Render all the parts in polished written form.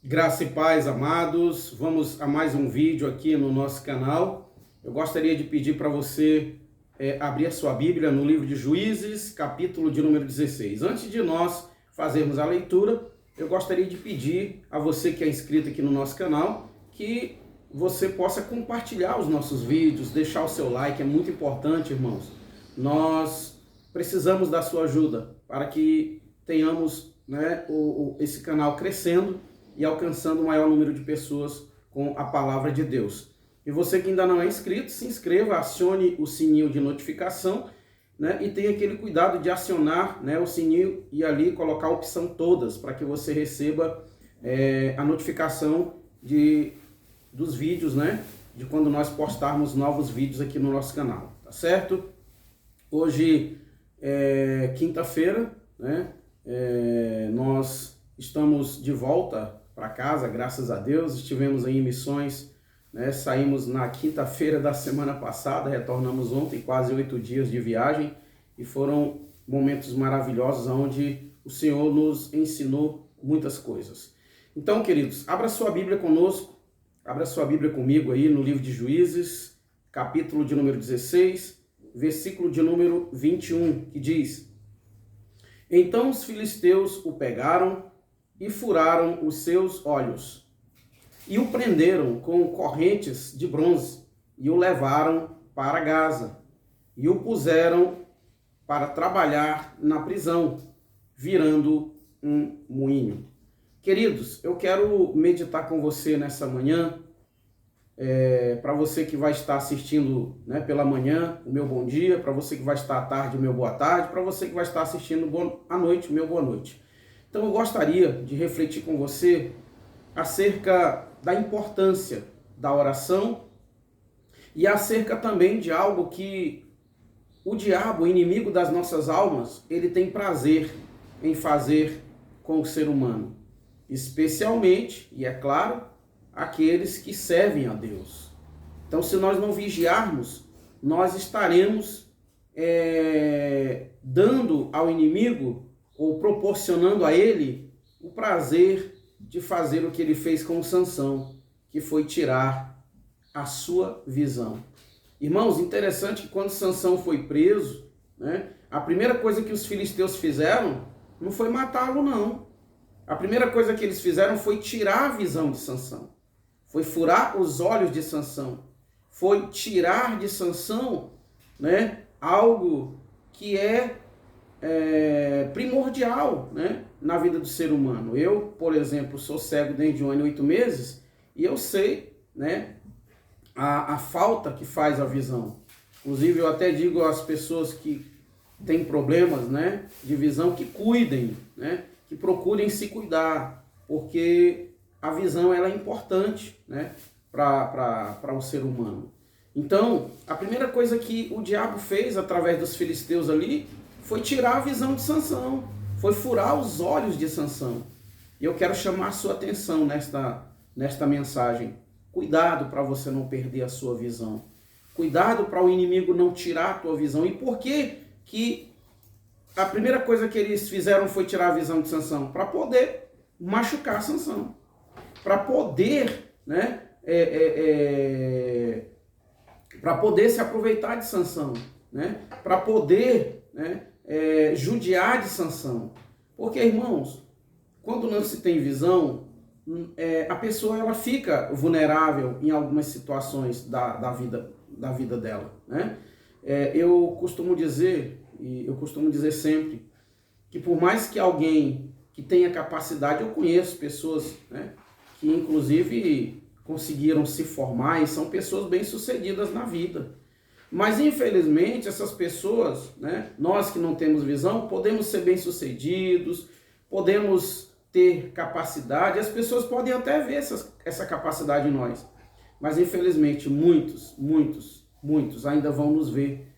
Graça e paz, amados. Vamos a mais um vídeo aqui no nosso canal. Eu gostaria de pedir para você abrir a sua Bíblia no livro de Juízes, capítulo de número 16. Antes de nós fazermos a leitura, eu gostaria de pedir a você que é inscrito aqui no nosso canal que você possa compartilhar os nossos vídeos, deixar o seu like, é muito importante, irmãos. Nós precisamos da sua ajuda para que tenhamos esse canal crescendo e alcançando o maior número de pessoas com a palavra de Deus. E você que ainda não é inscrito, se inscreva, acione o sininho de notificação, e tenha aquele cuidado de acionar o sininho e ali colocar a opção todas, para que você receba a notificação dos vídeos, de quando nós postarmos novos vídeos aqui no nosso canal, tá certo? Hoje é quinta-feira, nós estamos de volta para casa, graças a Deus. Estivemos em missões, saímos na quinta-feira da semana passada, retornamos ontem, quase 8 dias de viagem, e foram momentos maravilhosos onde o Senhor nos ensinou muitas coisas. Então, queridos, abra sua Bíblia conosco, abra sua Bíblia comigo aí no livro de Juízes, capítulo de número 16, versículo de número 21, que diz: Então os filisteus o pegaram e furaram os seus olhos, e o prenderam com correntes de bronze, e o levaram para Gaza, e o puseram para trabalhar na prisão, virando um moinho. Queridos, eu quero meditar com você nessa manhã, para você que vai estar assistindo pela manhã, o meu bom dia, para você que vai estar à tarde, o meu boa tarde, para você que vai estar assistindo à noite, o meu boa noite. Então eu gostaria de refletir com você acerca da importância da oração e acerca também de algo que o diabo, o inimigo das nossas almas, ele tem prazer em fazer com o ser humano, especialmente, e é claro, aqueles que servem a Deus. Então, se nós não vigiarmos, nós estaremos dando ao inimigo ou proporcionando a ele o prazer de fazer o que ele fez com Sansão, que foi tirar a sua visão. Irmãos, interessante que quando Sansão foi preso, a primeira coisa que os filisteus fizeram não foi matá-lo, não. A primeira coisa que eles fizeram foi tirar a visão de Sansão. Foi furar os olhos de Sansão. Foi tirar de Sansão algo que é primordial na vida do ser humano. Eu, por exemplo, sou cego desde 1 ano e 8 meses e eu sei a falta que faz a visão. Inclusive, eu até digo às pessoas que têm problemas de visão que cuidem, que procurem se cuidar, porque a visão ela é importante para o ser humano. Então, a primeira coisa que o diabo fez através dos filisteus ali foi tirar a visão de Sansão, foi furar os olhos de Sansão. E eu quero chamar a sua atenção nesta mensagem. Cuidado para você não perder a sua visão. Cuidado para o inimigo não tirar a tua visão. E por que a primeira coisa que eles fizeram foi tirar a visão de Sansão? Para poder machucar Sansão. Para poder, para poder se aproveitar de Sansão, para poder, judiar de Sansão. Porque, irmãos, quando não se tem visão, a pessoa ela fica vulnerável em algumas situações da vida dela, eu costumo dizer sempre que por mais que alguém que tenha capacidade, eu conheço pessoas, que inclusive conseguiram se formar e são pessoas bem-sucedidas na vida. Mas, infelizmente, essas pessoas, nós que não temos visão, podemos ser bem-sucedidos, podemos ter capacidade, as pessoas podem até ver essa capacidade em nós. Mas, infelizmente, muitos ainda vão nos ver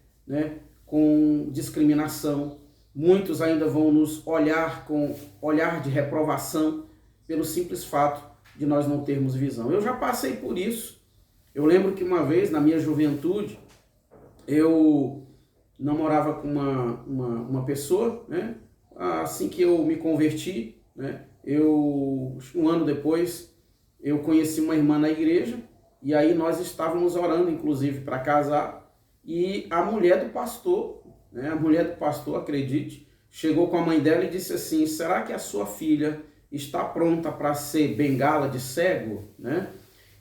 com discriminação, muitos ainda vão nos olhar com olhar de reprovação pelo simples fato de nós não termos visão. Eu já passei por isso. Eu lembro que uma vez, na minha juventude, eu namorava com uma pessoa, assim que eu me converti, né? Um ano depois, eu conheci uma irmã na igreja, e aí nós estávamos orando, inclusive, para casar, e a mulher do pastor, né? A mulher do pastor, acredite, chegou com a mãe dela e disse assim: será que a sua filha está pronta para ser bengala de cego, né?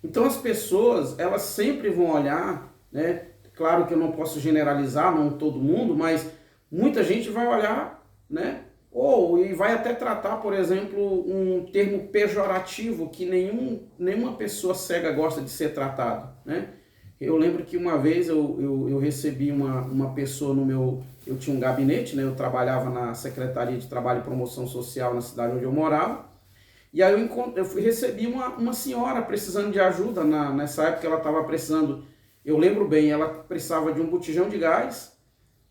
Então as pessoas, elas sempre vão olhar, né? Claro que eu não posso generalizar, não todo mundo, mas muita gente vai olhar, né? E vai até tratar, por exemplo, um termo pejorativo que nenhuma pessoa cega gosta de ser tratado, né? Eu lembro que uma vez eu recebi uma pessoa no meu... Eu tinha um gabinete, né? Eu trabalhava na Secretaria de Trabalho e Promoção Social na cidade onde eu morava. E aí recebi uma senhora precisando de ajuda. Nessa época ela estava precisando... Eu lembro bem, ela precisava de um botijão de gás,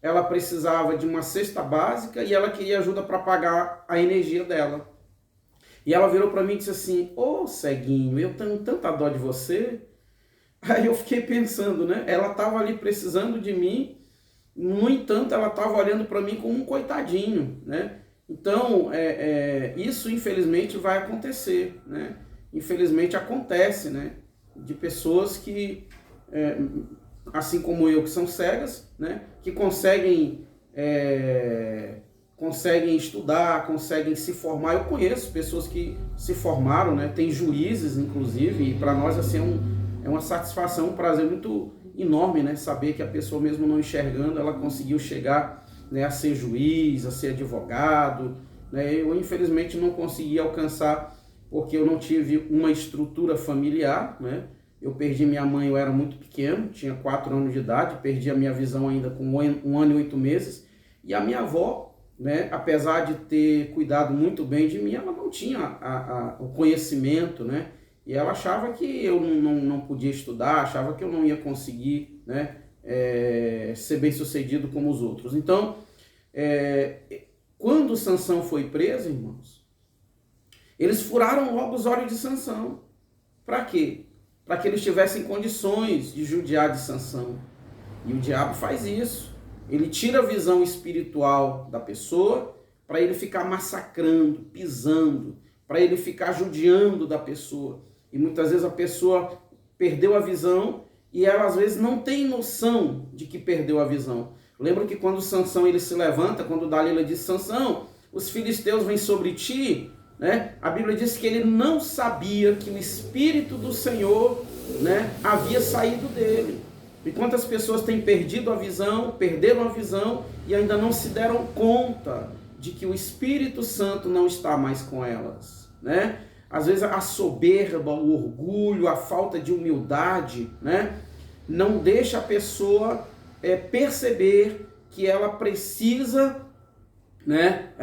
ela precisava de uma cesta básica e ela queria ajuda para pagar a energia dela. E ela virou para mim e disse assim: ô ceguinho, eu tenho tanta dó de você. Aí eu fiquei pensando, né? Ela estava ali precisando de mim, no entanto, ela estava olhando para mim como um coitadinho, né? Então, isso infelizmente vai acontecer, né? Infelizmente acontece, né? De pessoas que, assim como eu, que são cegas, né? Que conseguem estudar, conseguem se formar. Eu conheço pessoas que se formaram, né? Tem juízes, inclusive, e para nós assim é uma satisfação, um prazer muito enorme, né? Saber que a pessoa, mesmo não enxergando, ela conseguiu chegar, né, a ser juiz, a ser advogado, né? Eu, infelizmente, não consegui alcançar porque eu não tive uma estrutura familiar, né? Eu perdi minha mãe, eu era muito pequeno, tinha 4 anos de idade, perdi a minha visão ainda com 1 ano e 8 meses, e a minha avó, né, apesar de ter cuidado muito bem de mim, ela não tinha o conhecimento, né? E ela achava que eu não podia estudar, achava que eu não ia conseguir, né, ser bem sucedido como os outros. Então, quando Sansão foi preso, irmãos, eles furaram logo os olhos de Sansão. Para quê? Para que eles tivessem condições de judiar de Sansão. E o diabo faz isso. Ele tira a visão espiritual da pessoa para ele ficar massacrando, pisando, para ele ficar judiando da pessoa. E muitas vezes a pessoa perdeu a visão e ela às vezes não tem noção de que perdeu a visão. Lembra que quando Sansão ele se levanta, quando Dalila diz: Sansão, os filisteus vêm sobre ti, né? A Bíblia diz que ele não sabia que o Espírito do Senhor, né, havia saído dele. E quantas pessoas têm perdido a visão, perderam a visão e ainda não se deram conta de que o Espírito Santo não está mais com elas, né? Às vezes a soberba, o orgulho, a falta de humildade, né, não deixa a pessoa perceber que ela precisa, né,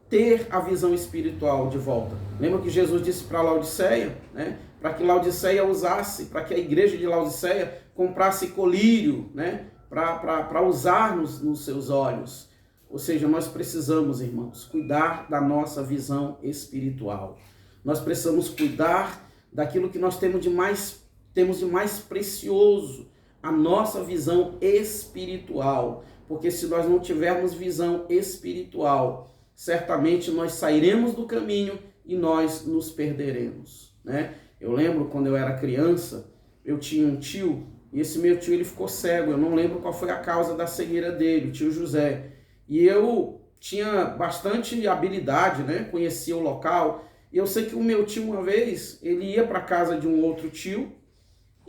ter a visão espiritual de volta. Lembra que Jesus disse para Laodiceia, né, para que Laodiceia usasse, para que a igreja de Laodiceia comprasse colírio, né, para usar nos seus olhos. Ou seja, nós precisamos, irmãos, cuidar da nossa visão espiritual. Nós precisamos cuidar daquilo que nós temos de mais precioso, a nossa visão espiritual. Porque se nós não tivermos visão espiritual, certamente nós sairemos do caminho e nós nos perderemos, né? Eu lembro quando eu era criança, eu tinha um tio, e esse meu tio ele ficou cego. Eu não lembro qual foi a causa da cegueira dele, o tio José. E eu tinha bastante habilidade, né? Conhecia o local. E eu sei que o meu tio, uma vez, ele ia para a casa de um outro tio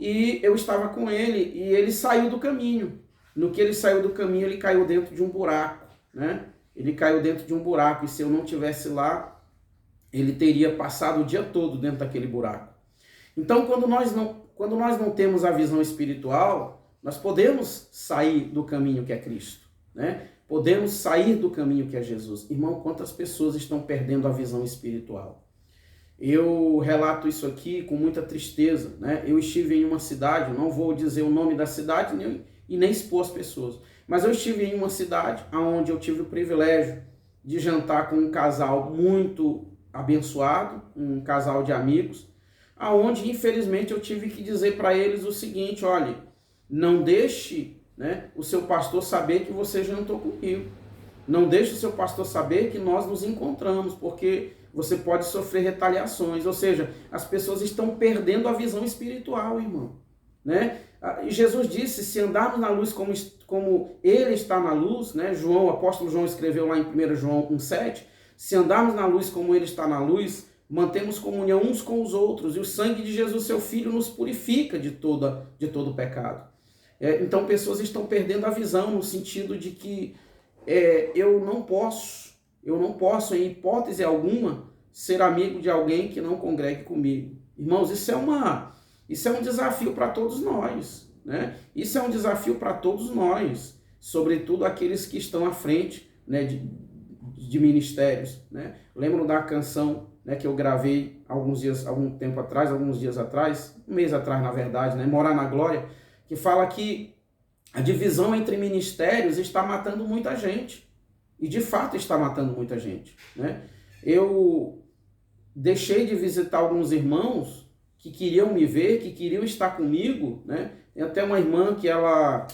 e eu estava com ele e ele saiu do caminho. No que ele saiu do caminho, ele caiu dentro de um buraco, né? Ele caiu dentro de um buraco e se eu não tivesse lá, ele teria passado o dia todo dentro daquele buraco. Então, quando nós não temos a visão espiritual, nós podemos sair do caminho que é Cristo, né? Podemos sair do caminho que é Jesus. Irmão, quantas pessoas estão perdendo a visão espiritual? Eu relato isso aqui com muita tristeza, né? Eu estive em uma cidade, não vou dizer o nome da cidade e nem expor as pessoas, mas eu estive em uma cidade onde eu tive o privilégio de jantar com um casal muito abençoado, um casal de amigos, aonde infelizmente eu tive que dizer para eles o seguinte: olha, não deixe, né, o seu pastor saber que você jantou comigo. Não deixe o seu pastor saber que nós nos encontramos, porque você pode sofrer retaliações. Ou seja, as pessoas estão perdendo a visão espiritual, irmão. Né? E Jesus disse, se andarmos na luz como ele está na luz, né? O apóstolo João escreveu lá em 1 João 1,7, se andarmos na luz como ele está na luz, mantemos comunhão uns com os outros, e o sangue de Jesus, seu Filho, nos purifica de todo pecado. Então, pessoas estão perdendo a visão no sentido de que eu não posso, em hipótese alguma, ser amigo de alguém que não congregue comigo. Irmãos, isso é um desafio para todos nós, né? Isso é um desafio para todos nós, sobretudo aqueles que estão à frente, né, de ministérios, né? Lembro da canção, né, que eu gravei alguns dias atrás, um mês atrás, na verdade, né, Morar na Glória, que fala que a divisão entre ministérios está matando muita gente. E de fato está matando muita gente, né? Eu deixei de visitar alguns irmãos que queriam me ver, que queriam estar comigo, né? Tem até uma irmã que ela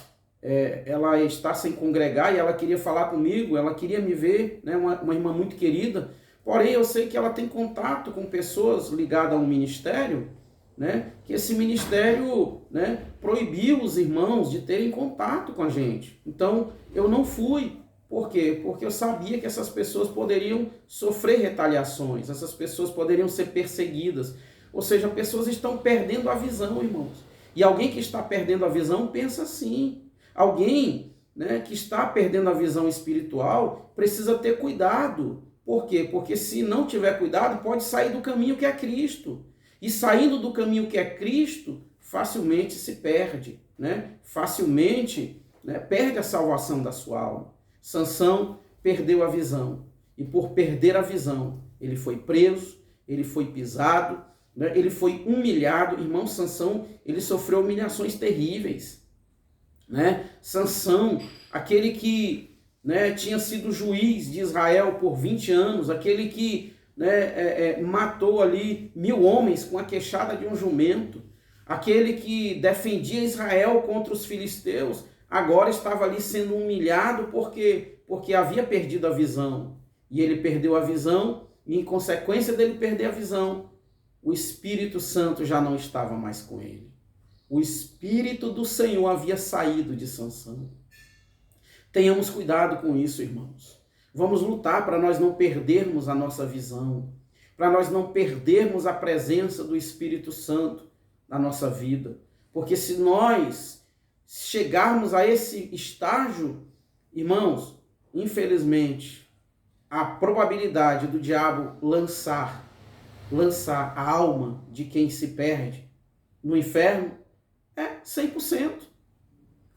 está sem congregar e ela queria falar comigo, ela queria me ver, né? Uma irmã muito querida. Porém, eu sei que ela tem contato com pessoas ligadas a um ministério, né? Que esse ministério, né, proibiu os irmãos de terem contato com a gente. Então, eu não fui. Por quê? Porque eu sabia que essas pessoas poderiam sofrer retaliações, essas pessoas poderiam ser perseguidas. Ou seja, pessoas estão perdendo a visão, irmãos. E alguém que está perdendo a visão pensa assim. Alguém, né, que está perdendo a visão espiritual precisa ter cuidado. Por quê? Porque se não tiver cuidado, pode sair do caminho que é Cristo. E saindo do caminho que é Cristo, facilmente se perde, né? Facilmente, né, perde a salvação da sua alma. Sansão perdeu a visão. E por perder a visão, ele foi preso, ele foi pisado, né? Ele foi humilhado. Irmão, Sansão, ele sofreu humilhações terríveis, né? Sansão, aquele que, né, tinha sido juiz de Israel por 20 anos, aquele que, né, matou ali 1000 homens com a queixada de um jumento, aquele que defendia Israel contra os filisteus, agora estava ali sendo humilhado porque havia perdido a visão. E ele perdeu a visão, e em consequência dele perder a visão, o Espírito Santo já não estava mais com ele. O Espírito do Senhor havia saído de Sansão. Tenhamos cuidado com isso, irmãos. Vamos lutar para nós não perdermos a nossa visão, para nós não perdermos a presença do Espírito Santo na nossa vida. Porque se nós chegarmos a esse estágio, irmãos, infelizmente, a probabilidade do diabo lançar a alma de quem se perde no inferno é 100%.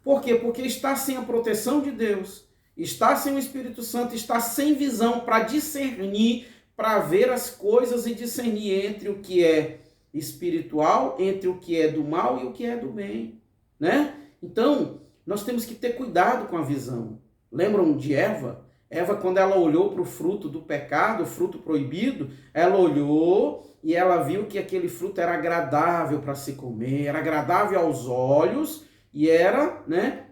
Por quê? Porque está sem a proteção de Deus, está sem o Espírito Santo, está sem visão para discernir, para ver as coisas e discernir entre o que é espiritual, entre o que é do mal e o que é do bem, né? Então, nós temos que ter cuidado com a visão. Lembram de Eva? Eva, quando ela olhou para o fruto do pecado, o fruto proibido, ela olhou e ela viu que aquele fruto era agradável para se comer, era agradável aos olhos e era, né,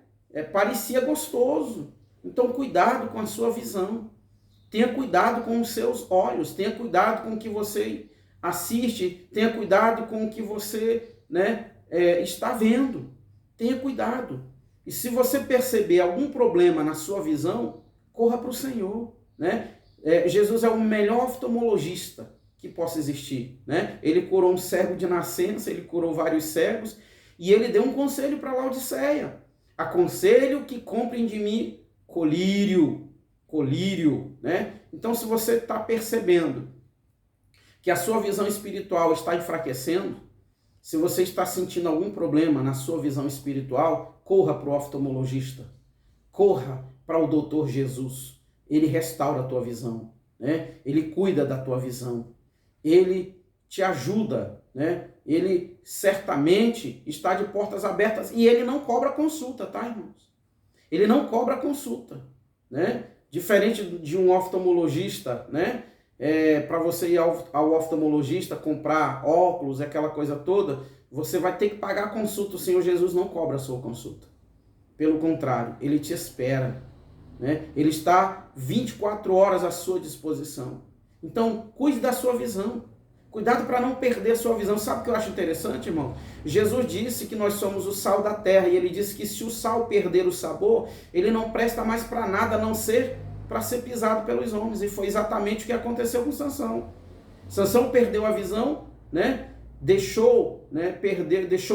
parecia gostoso. Então, cuidado com a sua visão. Tenha cuidado com os seus olhos. Tenha cuidado com o que você assiste. Tenha cuidado com o que você, né, está vendo. Tenha cuidado. E se você perceber algum problema na sua visão, corra para o Senhor, né? Jesus é o melhor oftalmologista que possa existir, né? Ele curou um cego de nascença, ele curou vários cegos, e ele deu um conselho para Laodiceia. Aconselho que comprem de mim colírio, né? Então, se você está percebendo que a sua visão espiritual está enfraquecendo, se você está sentindo algum problema na sua visão espiritual, corra para o oftalmologista, corra para o doutor Jesus. Ele restaura a tua visão, né? Ele cuida da tua visão, ele te ajuda, né? Ele certamente está de portas abertas e ele não cobra consulta, tá, irmãos? Ele não cobra consulta, né? Diferente de um oftalmologista, né? Para você ir ao oftalmologista comprar óculos, aquela coisa toda, você vai ter que pagar a consulta. O Senhor Jesus não cobra a sua consulta. Pelo contrário, ele te espera, né? Ele está 24 horas à sua disposição. Então, cuide da sua visão. Cuidado para não perder a sua visão. Sabe o que eu acho interessante, irmão? Jesus disse que nós somos o sal da terra, e ele disse que se o sal perder o sabor, ele não presta mais para nada, a não ser para ser pisado pelos homens. E foi exatamente o que aconteceu com Sansão. Sansão perdeu a visão, né? Deixou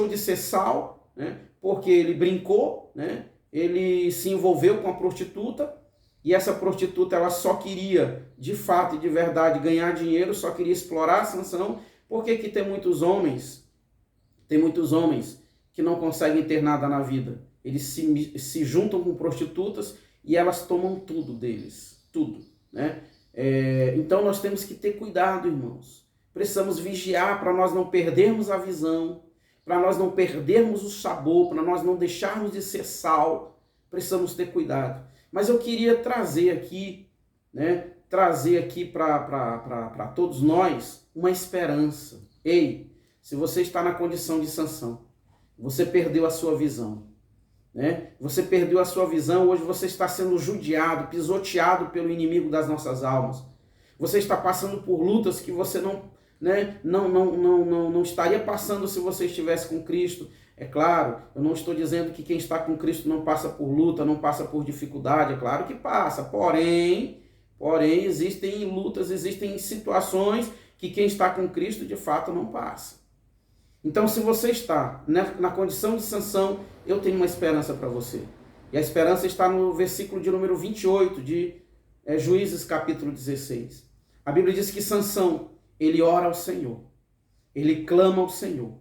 de ser sal, né? Porque ele brincou, né? Ele se envolveu com a prostituta, e essa prostituta ela só queria, de fato e de verdade, ganhar dinheiro, só queria explorar Sansão. Por que que tem muitos homens que não conseguem ter nada na vida? Eles se juntam com prostitutas e elas tomam tudo deles, tudo, né? Então nós temos que ter cuidado, irmãos. Precisamos vigiar para nós não perdermos a visão, para nós não perdermos o sabor, para nós não deixarmos de ser sal. Precisamos ter cuidado. Mas eu queria trazer aqui, né? Para todos nós uma esperança. Ei, se você está na condição de Sansão, você perdeu a sua visão, né? Você perdeu a sua visão, hoje você está sendo judiado, pisoteado pelo inimigo das nossas almas. Você está passando por lutas que você não estaria passando se você estivesse com Cristo. É claro, eu não estou dizendo que quem está com Cristo não passa por luta, não passa por dificuldade, é claro que passa, porém existem lutas, existem situações que quem está com Cristo de fato não passa. Então, se você está na condição de Sansão, eu tenho uma esperança para você. E a esperança está no versículo de número 28 de Juízes capítulo 16. A Bíblia diz que Sansão, ele ora ao Senhor, ele clama ao Senhor,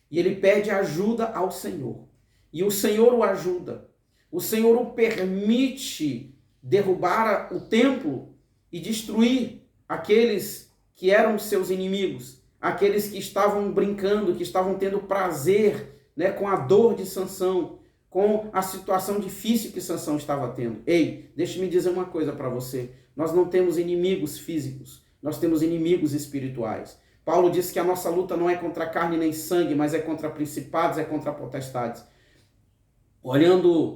e ele pede ajuda ao Senhor. E o Senhor o ajuda. O Senhor o permite derrubar o templo e destruir aqueles que eram seus inimigos, aqueles que estavam brincando, que estavam tendo prazer, né, com a dor de Sansão, com a situação difícil que Sansão estava tendo. Ei, deixe-me dizer uma coisa para você. Nós não temos inimigos físicos, nós temos inimigos espirituais. Paulo disse que a nossa luta não é contra carne nem sangue, mas é contra principados, é contra potestades.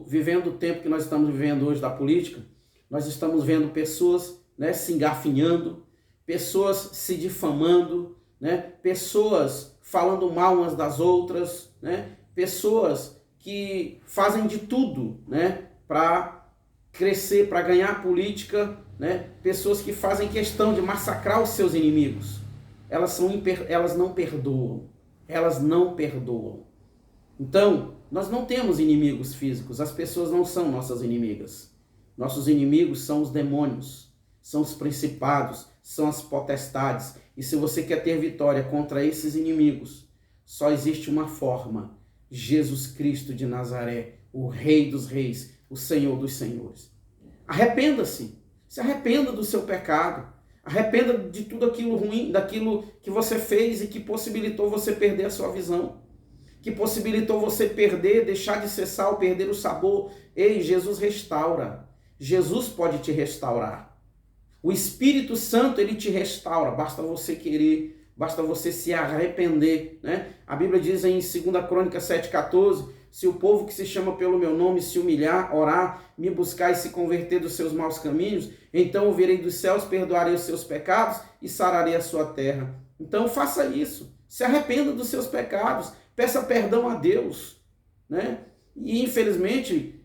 Vivendo o tempo que nós estamos vivendo hoje da política, nós estamos vendo pessoas, né, se engafinhando, pessoas se difamando, né, pessoas falando mal umas das outras, né, pessoas que fazem de tudo, né, para crescer, para ganhar política, né, pessoas que fazem questão de massacrar os seus inimigos. Elas não perdoam. Elas não perdoam. Então, nós não temos inimigos físicos. As pessoas não são nossas inimigas. Nossos inimigos são os demônios, são os principados, são as potestades. E se você quer ter vitória contra esses inimigos, só existe uma forma: Jesus Cristo de Nazaré, o Rei dos Reis, o Senhor dos Senhores. Arrependa-se. Se arrependa do seu pecado. Arrependa de tudo aquilo ruim, daquilo que você fez e que possibilitou você perder a sua visão, que possibilitou você deixar de ser sal, perder o sabor. Ei, Jesus restaura. Jesus pode te restaurar. O Espírito Santo, ele te restaura. Basta você querer, basta você se arrepender, né? A Bíblia diz em 2 Crônicas 7,14, se o povo que se chama pelo meu nome se humilhar, orar, me buscar e se converter dos seus maus caminhos, então eu virei dos céus, perdoarei os seus pecados e sararei a sua terra. Então faça isso, se arrependa dos seus pecados, peça perdão a Deus, né? E infelizmente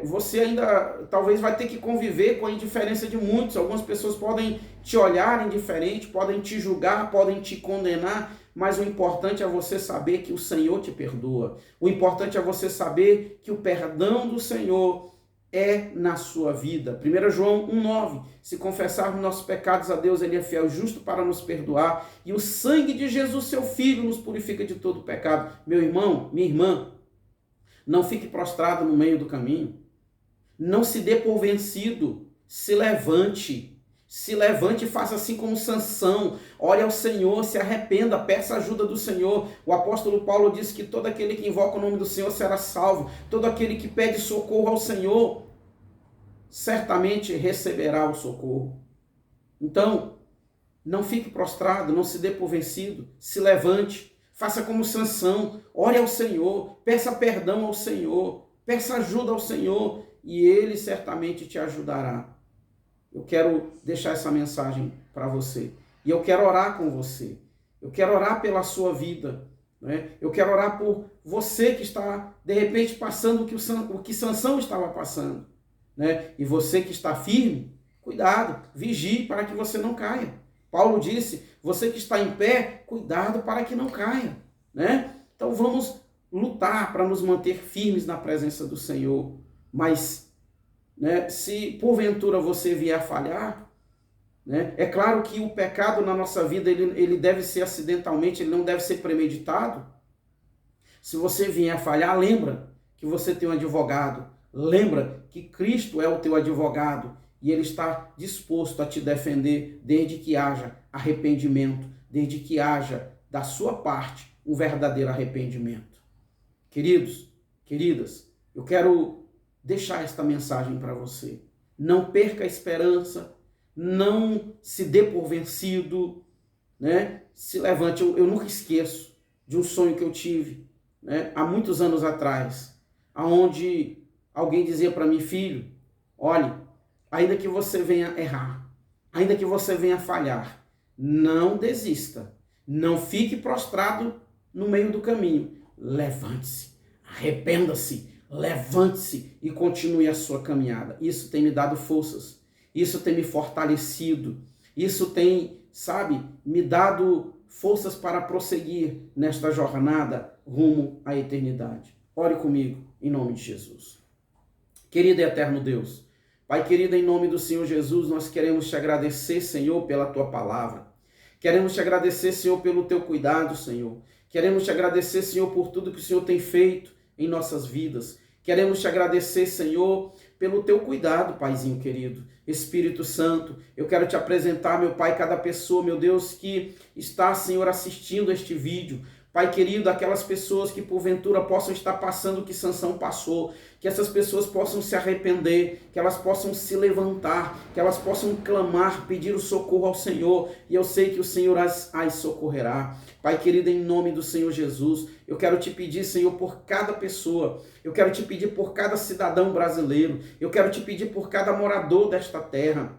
você ainda talvez vai ter que conviver com a indiferença de muitos. Algumas pessoas podem te olhar indiferente, podem te julgar, podem te condenar, mas o importante é você saber que o Senhor te perdoa. O importante é você saber que o perdão do Senhor é na sua vida. 1 João 1,9, se confessarmos nossos pecados a Deus, Ele é fiel e justo para nos perdoar, e o sangue de Jesus, seu Filho, nos purifica de todo pecado. Meu irmão, minha irmã, não fique prostrado no meio do caminho. Não se dê por vencido. Se levante. Se levante e faça assim como Sansão. Ore ao Senhor, se arrependa, peça ajuda do Senhor. O apóstolo Paulo disse que todo aquele que invoca o nome do Senhor será salvo. Todo aquele que pede socorro ao Senhor certamente receberá o socorro. Então, não fique prostrado, não se dê por vencido. Se levante. Faça como Sansão, ore ao Senhor, peça perdão ao Senhor, peça ajuda ao Senhor e Ele certamente te ajudará. Eu quero deixar essa mensagem para você. E eu quero orar com você. Eu quero orar pela sua vida. Né? Eu quero orar por você que está, de repente, passando o que Sansão estava passando. Né? E você que está firme, cuidado, vigie para que você não caia. Paulo disse, você que está em pé, cuidado para que não caia. Né? Então vamos lutar para nos manter firmes na presença do Senhor. Mas, né, se porventura você vier a falhar, né, é claro que o pecado na nossa vida ele deve ser acidentalmente, ele não deve ser premeditado. Se você vier a falhar, lembra que você tem um advogado. Lembra que Cristo é o teu advogado e Ele está disposto a te defender desde que haja arrependimento, desde que haja da sua parte um verdadeiro arrependimento. Queridos, queridas, eu quero deixar esta mensagem para você. Não perca a esperança, não se dê por vencido, né? Se levante. Eu nunca esqueço de um sonho que eu tive, né, há muitos anos atrás, aonde alguém dizia para mim, filho, olhe, ainda que você venha errar, ainda que você venha falhar, não desista, não fique prostrado no meio do caminho, levante-se, arrependa-se, levante-se e continue a sua caminhada. Isso tem me dado forças, isso tem me fortalecido, isso tem, sabe, me dado forças para prosseguir nesta jornada rumo à eternidade. Ore comigo, em nome de Jesus. Querido e eterno Deus, Pai querido, em nome do Senhor Jesus, nós queremos te agradecer, Senhor, pela tua palavra. Queremos te agradecer, Senhor, pelo teu cuidado, Senhor. Queremos te agradecer, Senhor, por tudo que o Senhor tem feito em nossas vidas. Queremos te agradecer, Senhor, pelo teu cuidado, Paizinho querido. Espírito Santo, eu quero te apresentar, meu Pai, cada pessoa, meu Deus, que está, Senhor, assistindo este vídeo. Pai querido, aquelas pessoas que porventura possam estar passando o que Sansão passou, que essas pessoas possam se arrepender, que elas possam se levantar, que elas possam clamar, pedir o socorro ao Senhor, e eu sei que o Senhor as socorrerá. Pai querido, em nome do Senhor Jesus, eu quero te pedir, Senhor, por cada pessoa, eu quero te pedir por cada cidadão brasileiro, eu quero te pedir por cada morador desta terra,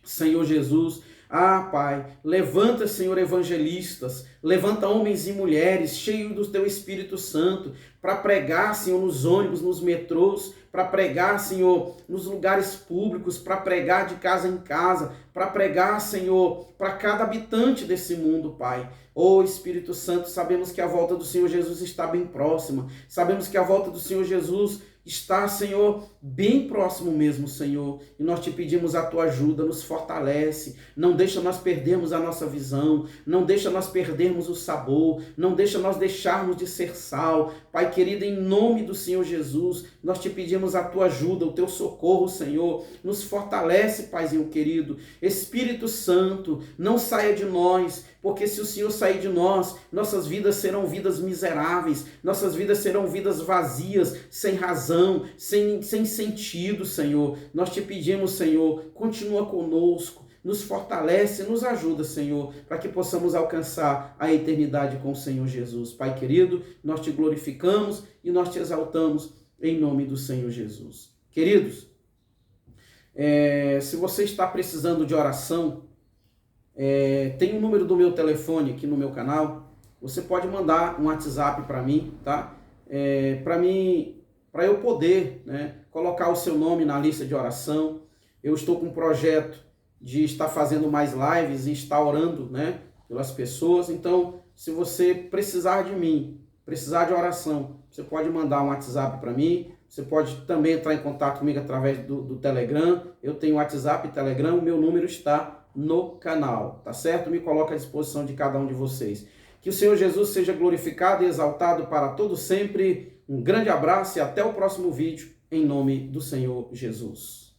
Senhor Jesus. Ah, Pai, levanta, Senhor, evangelistas, levanta homens e mulheres cheios do Teu Espírito Santo para pregar, Senhor, nos ônibus, nos metrôs, para pregar, Senhor, nos lugares públicos, para pregar de casa em casa, para pregar, Senhor, para cada habitante desse mundo, Pai. Oh, Espírito Santo, sabemos que a volta do Senhor Jesus está bem próxima, sabemos que a volta do Senhor Jesus está, Senhor, bem próximo mesmo, Senhor, e nós te pedimos a tua ajuda, nos fortalece, não deixa nós perdermos a nossa visão, não deixa nós perdermos o sabor, não deixa nós deixarmos de ser sal. Pai querido, em nome do Senhor Jesus, nós te pedimos a tua ajuda, o teu socorro, Senhor, nos fortalece, Paizinho querido. Espírito Santo, não saia de nós, porque se o Senhor sair de nós, nossas vidas serão vidas miseráveis, nossas vidas serão vidas vazias, sem razão, sem sentido, Senhor. Nós te pedimos, Senhor, continua conosco, nos fortalece, nos ajuda, Senhor, para que possamos alcançar a eternidade com o Senhor Jesus. Pai querido, nós te glorificamos e nós te exaltamos em nome do Senhor Jesus. Queridos, se você está precisando de oração, tem o número do meu telefone aqui no meu canal, você pode mandar um WhatsApp para mim, tá? Para eu poder, né, colocar o seu nome na lista de oração. Eu estou com um projeto de estar fazendo mais lives e estar orando, né, pelas pessoas. Então, se você precisar de mim, precisar de oração, você pode mandar um WhatsApp para mim. Você pode também entrar em contato comigo através do Telegram. Eu tenho WhatsApp e Telegram, o meu número está no canal, tá certo? Me coloco à disposição de cada um de vocês. Que o Senhor Jesus seja glorificado e exaltado para todo sempre. Um grande abraço e até o próximo vídeo, em nome do Senhor Jesus.